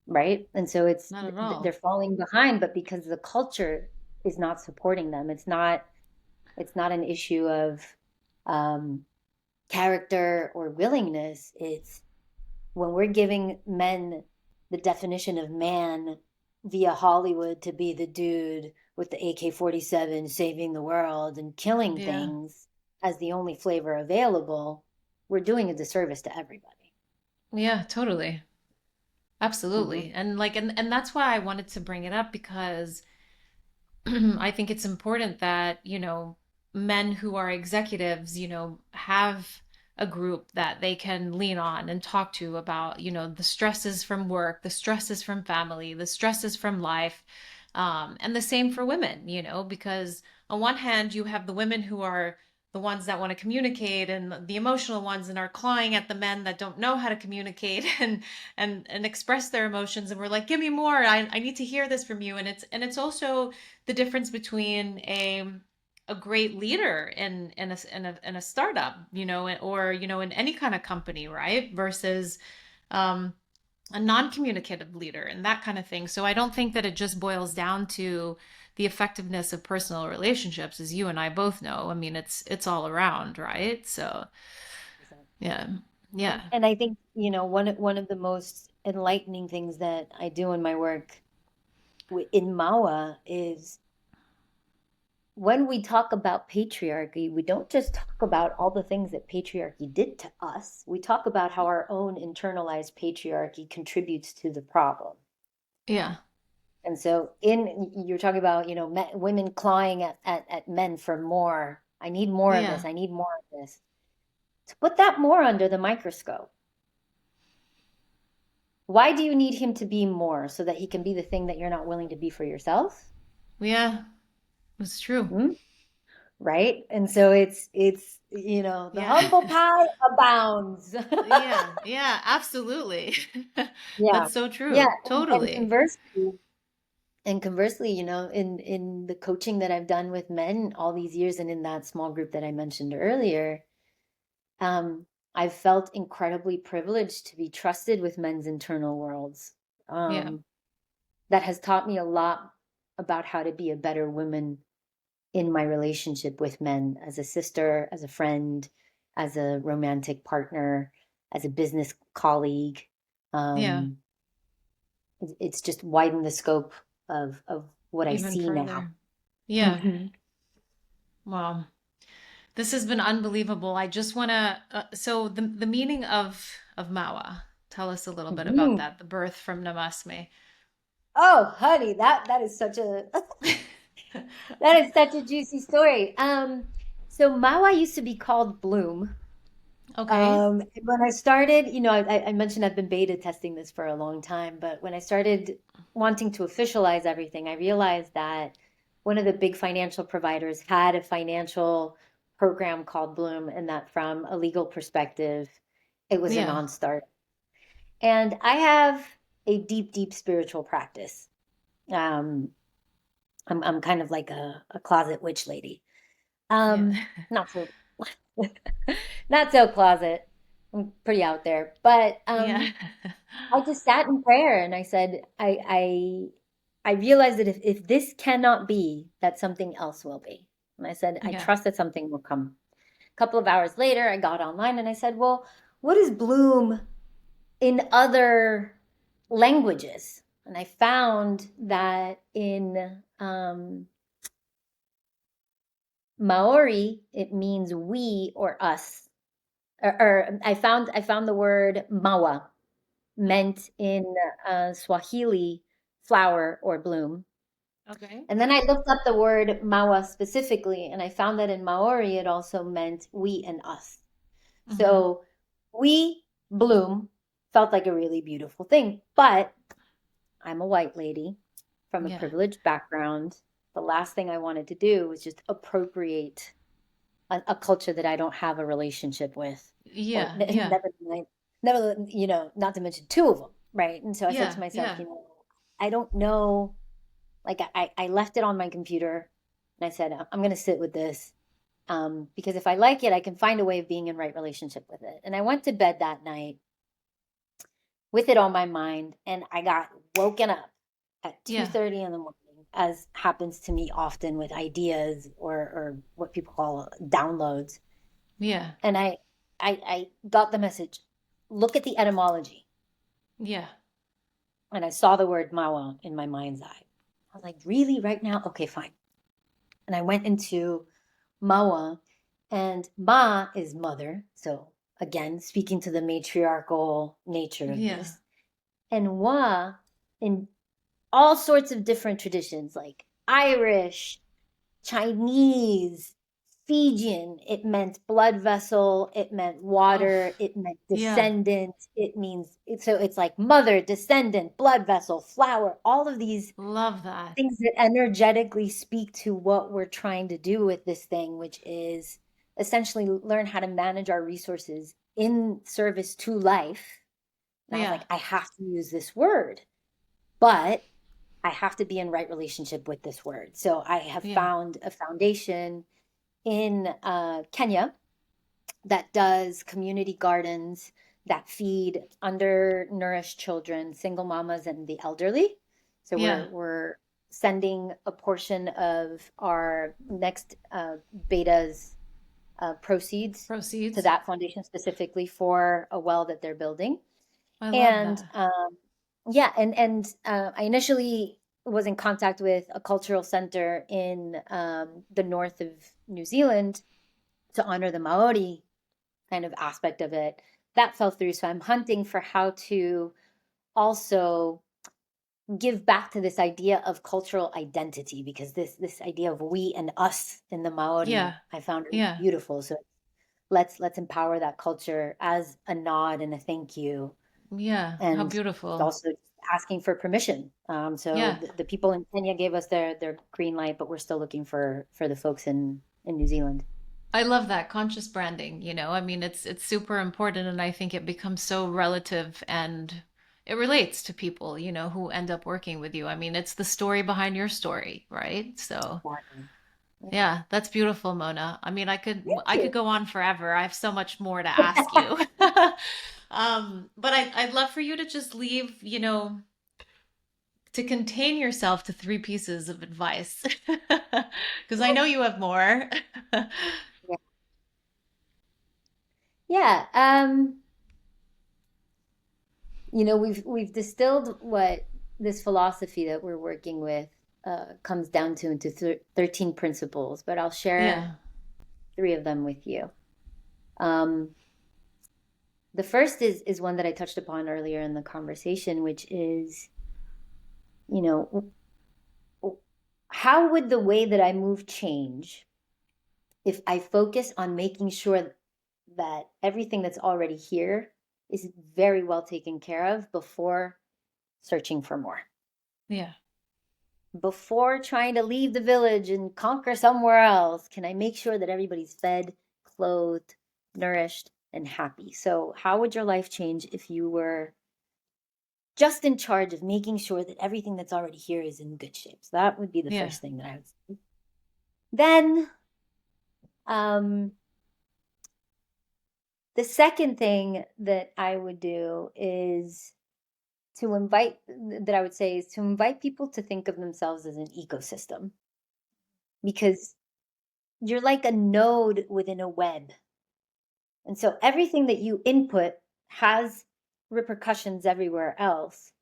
right? And so it's not at they're all. falling behind, but because the culture is not supporting them, it's not an issue of um, character or willingness. It's when we're giving men the definition of man via Hollywood to be the dude with the AK-47 saving the world and killing Yeah. things as the only flavor available, we're doing a disservice to everybody. Yeah, totally. Hmm. Absolutely. And like and that's why I wanted to bring it up because I think it's important that, men who are executives, have a group that they can lean on and talk to about, the stresses from work, the stresses from family, the stresses from life. And the same for women, because on one hand, you have the women who are the ones that want to communicate and the emotional ones and are clawing at the men that don't know how to communicate and express their emotions. And we're like, give me more. I need to hear this from you. And it's also the difference between a great leader in a startup, or in any kind of company, right? Versus um, a non-communicative leader and that kind of thing. So I don't think that it just boils down to the effectiveness of personal relationships, as you and I both know. I mean, it's all around, right? So yeah, And, yeah, and I think, one of the most enlightening things that I do in my work in Maua is when we talk about patriarchy, we don't just talk about all the things that patriarchy did to us. We talk about how our own internalized patriarchy contributes to the problem. yeah, And so you're talking about, women clawing at men for more. I need more of this. yeah. I need more of this. To put that more under the microscope. Why do you need him to be more so that he can be the thing that you're not willing to be for yourself? Yeah, it's true. Hmm? Right? And so it's the Yeah. humble pie abounds. Yeah, yeah, absolutely. Yeah. That's so Yeah. true. And Totally. conversely, in the coaching that I've done with men all these years and in that small group that I mentioned earlier, um, I've felt incredibly privileged to be trusted with men's internal worlds. Yeah. That has taught me a lot about how to be a better woman in my relationship with men, as a sister, as a friend, as a romantic partner, as a business colleague. Yeah. Um, it's just widened the scope of what I Even see now. further. Yeah. Hmm. Wow. This has been unbelievable. I just want to so the meaning of Maua. Tell us a little bit about Hmm. that, the birth from Namasme. Oh, honey, that is such a that is such a juicy story. So Mawa used to be called Bloom. Okay. When I started, I mentioned I've been beta testing this for a long time, but when I started wanting to officialize everything, I realized that one of the big financial providers had a financial program called Bloom, and that from a legal perspective, it was a Yeah. non-starter. And I have a deep, deep spiritual practice. Um, I'm kind of like a closet witch lady. Yeah. Not so not so closet. I'm pretty out there. But Yeah. I just sat in prayer and I said, I realized that if this cannot be, that something else will be. And I said, I Yeah. trust that something will come. A couple of hours later, I got online and I said, well, what is bloom in other languages? And I found that in Maori, it means we or us. Or I found the word maua meant in Swahili flower or bloom. Okay. And then I looked up the word maua specifically, and I found that in Maori it also meant we and us. Hmm. So we bloom felt like a really beautiful thing, but I'm a white lady from a Yeah. privileged background. The last thing I wanted to do was just appropriate a culture that I don't have a relationship with, or Yeah. Yeah. never, not to mention two of them, right? And so I said to Yeah. myself, Yeah. I don't know. Like I left it on my computer and I said, I'm going to sit with this. Because if I like it, I can find a way of being in right relationship with it. And I went to bed that night with it on my mind, and I got woken up at Yeah. 2:30 in the morning, as happens to me often with ideas or what people call downloads. Yeah. And I got the message, look at the etymology. Yeah. And I saw the word Maua in my mind's eye. I was like, really, right now? Okay, fine. And I went into Maua, and Ma is mother. So again, speaking to the matriarchal nature of Yeah. this. And Wa, in all sorts of different traditions, like Irish, Chinese, Fijian. It meant blood vessel, it meant Oh, water, it meant yeah. descendant. It means, so it's like mother, descendant, blood vessel, flower, all of these Love that. things that energetically speak to what we're trying to do with this thing, which is essentially learn how to manage our resources in service to life. And I was Yeah. like, I have to use this word, but I have to be in right relationship with this word. So I have Yeah. found a foundation in Kenya that does community gardens that feed undernourished children, single mamas, and the elderly. So Yeah. we're sending a portion of our next beta's proceeds to Proceeds. that foundation specifically for a well that they're building. I love And that. yeah, and I initially was in contact with a cultural center in the north of New Zealand to honor the Maori kind of aspect of it. That fell through. So I'm hunting for how to also give back to this idea of cultural identity, because this idea of we and us in the Maori Yeah. I found really Yeah. beautiful. So let's empower that culture as a nod and a thank you, Yeah. How and beautiful. also asking for permission. So Yeah. the people in Kenya gave us their green light, but we're still looking for the folks in New Zealand. I love that conscious branding, you know. I mean, it's super important and I think it becomes so relative and it relates to people, you know, who end up working with you. I mean, it's the story behind your story, right? So, Exactly. Yeah. yeah, that's beautiful, Mona. I mean, Thank I could you. go on forever. I have so much more to ask you. But I'd love for you to just leave, you know, to contain yourself to three pieces of advice. Because I know you have more. Yeah. Yeah. We've distilled what this philosophy that we're working with comes down to into 13 principles, but I'll share Yeah. three of them with you. Um, the first is one that I touched upon earlier in the conversation, which is, you know, how would the way that I move change if I focus on making sure that everything that's already here is very well taken care of before searching for more? Yeah. Before trying to leave the village and conquer somewhere else, can I make sure that everybody's fed, clothed, nourished, and happy? So, how would your life change if you were just in charge of making sure that everything that's already here is in good shape? So, that would be the Yeah. first thing that I would say. Then, um, the second thing that I would do is that I would say is to invite people to think of themselves as an ecosystem, because you're like a node within a web. And so everything that you input has repercussions everywhere else,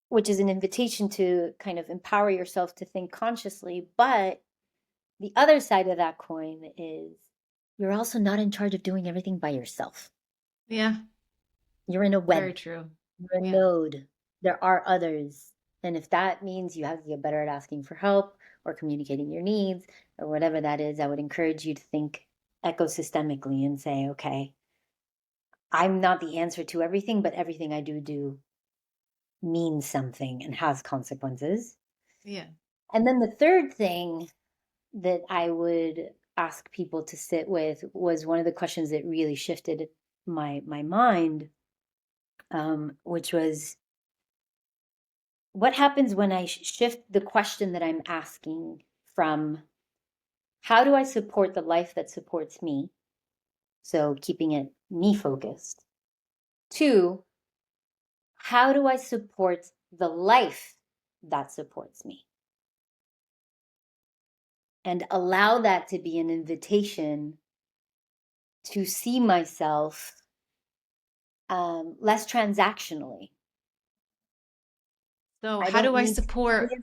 which is an invitation to kind of empower yourself to think consciously. But the other side of that coin is you're also not in charge of doing everything by yourself. Yeah. You're in a Very web, true. you're a Yeah. node. There are others. And if that means you have to get better at asking for help or communicating your needs or whatever that is, I would encourage you to think ecosystemically and say, okay, I'm not the answer to everything, but everything I do means something and has consequences. Yeah. And then the third thing that I would ask people to sit with was one of the questions that really shifted my mind, which was, what happens when I shift the question that I'm asking from how do I support the life that supports me? So keeping it me focused, to how do I support the life that supports me? And allow that to be an invitation to see myself less transactionally. So I how don't do I need to support give.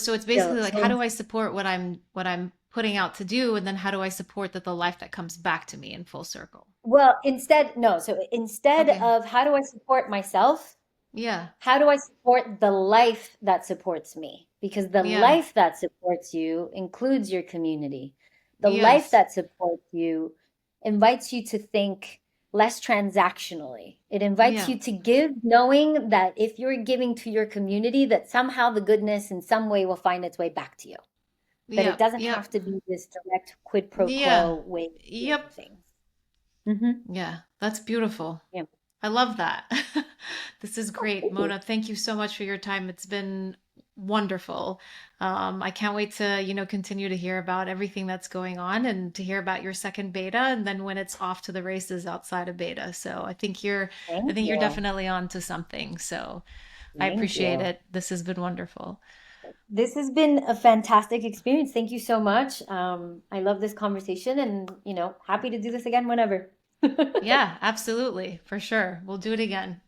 so it's So, basically like, how so do I support what I'm putting out to do? And then how do I support that the life that comes back to me in full circle? well, instead, no. So instead Okay. of how do I support myself, Yeah. how do I support the life that supports me? Because the Yeah. life that supports you includes your community. The life Yes. that supports you invites you to think less transactionally. It invites Yeah. you to give, knowing that if you're giving to your community, that somehow the goodness in some way will find its way back to you. That it Yep. doesn't Yep. have to be this direct quid pro Yeah. quo way of doing Yep. things. Mm-hmm. Yeah. That's beautiful. Yeah. I love that. This is Oh, great. thank you. Mona, thank you so much for your time. It's been wonderful. I can't wait to, continue to hear about everything that's going on and to hear about your second beta and then when it's off to the races outside of beta. So I Thank think you're you. definitely on to something. So I Thank appreciate you. it. This has been wonderful. This has been a fantastic experience. Thank you so much. I love this conversation and, happy to do this again whenever. Yeah, absolutely. For sure. We'll do it again.